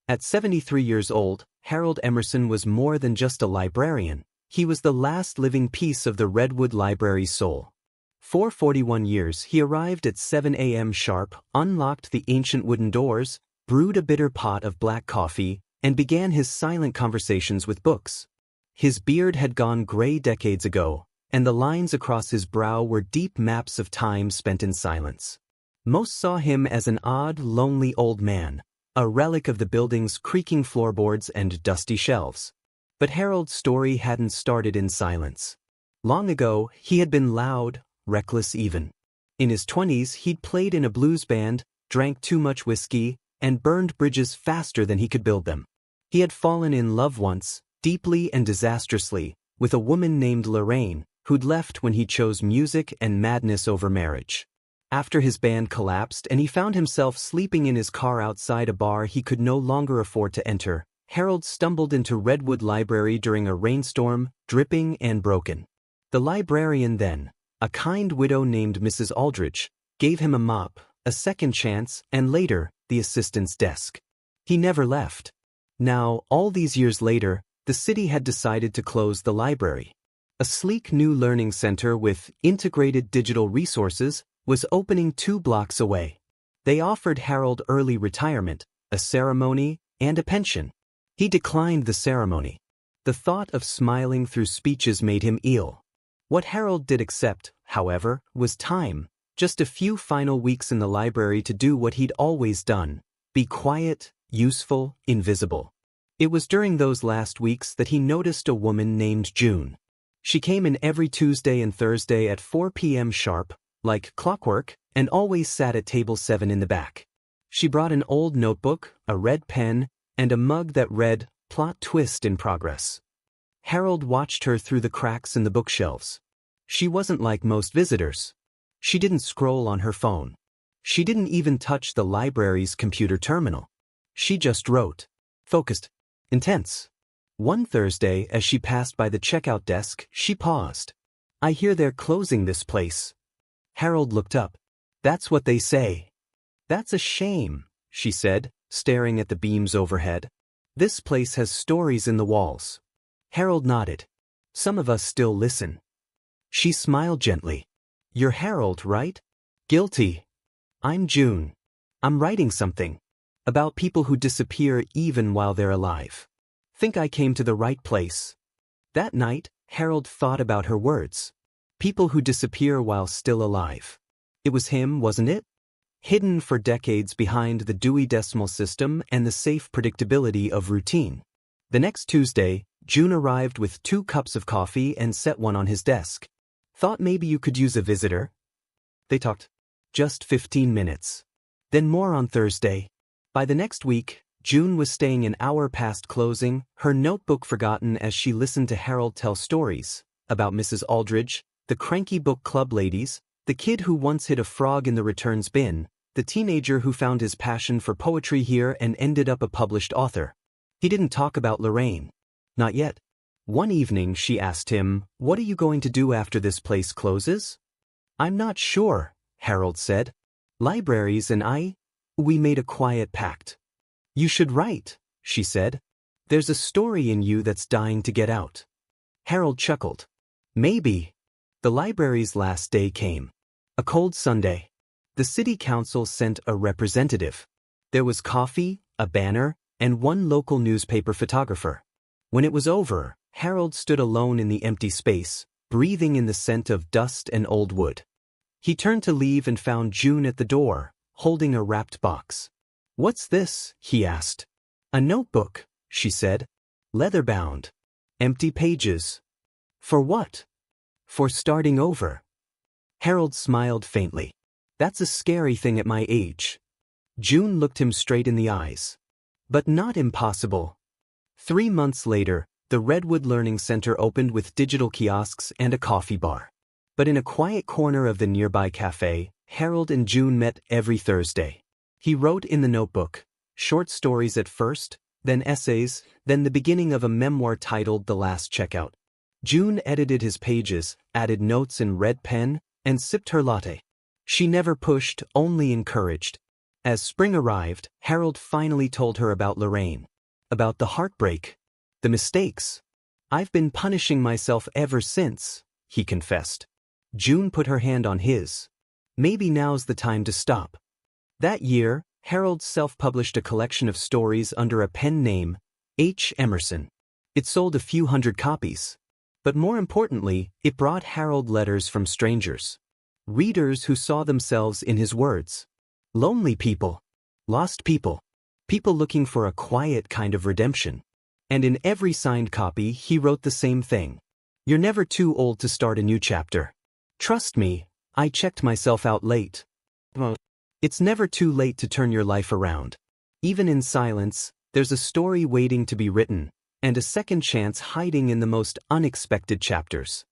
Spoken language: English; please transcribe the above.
At 73 years old, Harold Emerson was more than just a librarian. He was the last living piece of the Redwood Library's soul. For 41 years he arrived at 7 a.m. sharp, unlocked the ancient wooden doors, brewed a bitter pot of black coffee, and began his silent conversations with books. His beard had gone gray decades ago, and the lines across his brow were deep maps of time spent in silence. Most saw him as an odd, lonely old man, a relic of the building's creaking floorboards and dusty shelves. But Harold's story hadn't started in silence. Long ago, he had been loud, reckless even. In his 20s, he'd played in a blues band, drank too much whiskey, and burned bridges faster than he could build them. He had fallen in love once, deeply and disastrously, with a woman named Lorraine, who'd left when he chose music and madness over marriage. After his band collapsed and he found himself sleeping in his car outside a bar he could no longer afford to enter, Harold stumbled into Redwood Library during a rainstorm, dripping and broken. The librarian then, a kind widow named Mrs. Aldrich, gave him a mop, a second chance, and later, the assistant's desk. He never left. Now, all these years later, the city had decided to close the library. A sleek new learning center with integrated digital resources was opening 2 blocks away. They offered Harold early retirement, a ceremony, and a pension. He declined the ceremony. The thought of smiling through speeches made him ill. What Harold did accept, however, was time, just a few final weeks in the library to do what he'd always done: be quiet, useful, invisible. It was during those last weeks that he noticed a woman named June. She came in every Tuesday and Thursday at 4 p.m. sharp, like clockwork, and always sat at table 7 in the back. She brought an old notebook, a red pen, and a mug that read, "Plot twist in progress." Harold watched her through the cracks in the bookshelves. She wasn't like most visitors. She didn't scroll on her phone. She didn't even touch the library's computer terminal. She just wrote. Focused. Intense. One Thursday, as she passed by the checkout desk, she paused. "I hear they're closing this place." Harold looked up. "That's what they say." "That's a shame," she said, staring at the beams overhead. "This place has stories in the walls." Harold nodded. "Some of us still listen." She smiled gently. "You're Harold, right?" "Guilty." "I'm June. I'm writing something. About people who disappear even while they're alive. Think I came to the right place." That night, Harold thought about her words. People who disappear while still alive. It was him, wasn't it? Hidden for decades behind the Dewey Decimal System and the safe predictability of routine. The next Tuesday, June arrived with 2 cups of coffee and set one on his desk. "Thought maybe you could use a visitor." They talked. Just 15 minutes. Then more on Thursday. By the next week, June was staying an hour past closing, her notebook forgotten as she listened to Harold tell stories about Mrs. Aldrich, the cranky book club ladies, the kid who once hid a frog in the returns bin, the teenager who found his passion for poetry here and ended up a published author. He didn't talk about Lorraine. Not yet. One evening she asked him, "What are you going to do after this place closes?" "I'm not sure," Harold said. "Libraries and we made a quiet pact." "You should write," she said. "There's a story in you that's dying to get out." Harold chuckled. "Maybe." The library's last day came. A cold Sunday. The city council sent a representative. There was coffee, a banner, and one local newspaper photographer. When it was over, Harold stood alone in the empty space, breathing in the scent of dust and old wood. He turned to leave and found June at the door, holding a wrapped box. "What's this?" he asked. "A notebook," she said. "Leather-bound. Empty pages." "For what?" "For starting over." Harold smiled faintly. "That's a scary thing at my age." June looked him straight in the eyes. "But not impossible." 3 months later, the Redwood Learning Center opened with digital kiosks and a coffee bar. But in a quiet corner of the nearby cafe, Harold and June met every Thursday. He wrote in the notebook, short stories at first, then essays, then the beginning of a memoir titled The Last Checkout. June edited his pages, added notes in red pen, and sipped her latte. She never pushed, only encouraged. As spring arrived, Harold finally told her about Lorraine. About the heartbreak. The mistakes. "I've been punishing myself ever since," he confessed. June put her hand on his. "Maybe now's the time to stop." That year, Harold self-published a collection of stories under a pen name, H. Emerson. It sold a few hundred copies. But more importantly, it brought Harold letters from strangers. Readers who saw themselves in his words. Lonely people. Lost people. People looking for a quiet kind of redemption. And in every signed copy, he wrote the same thing. "You're never too old to start a new chapter. Trust me, I checked myself out late. It's never too late to turn your life around. Even in silence, there's a story waiting to be written, and a second chance hiding in the most unexpected chapters."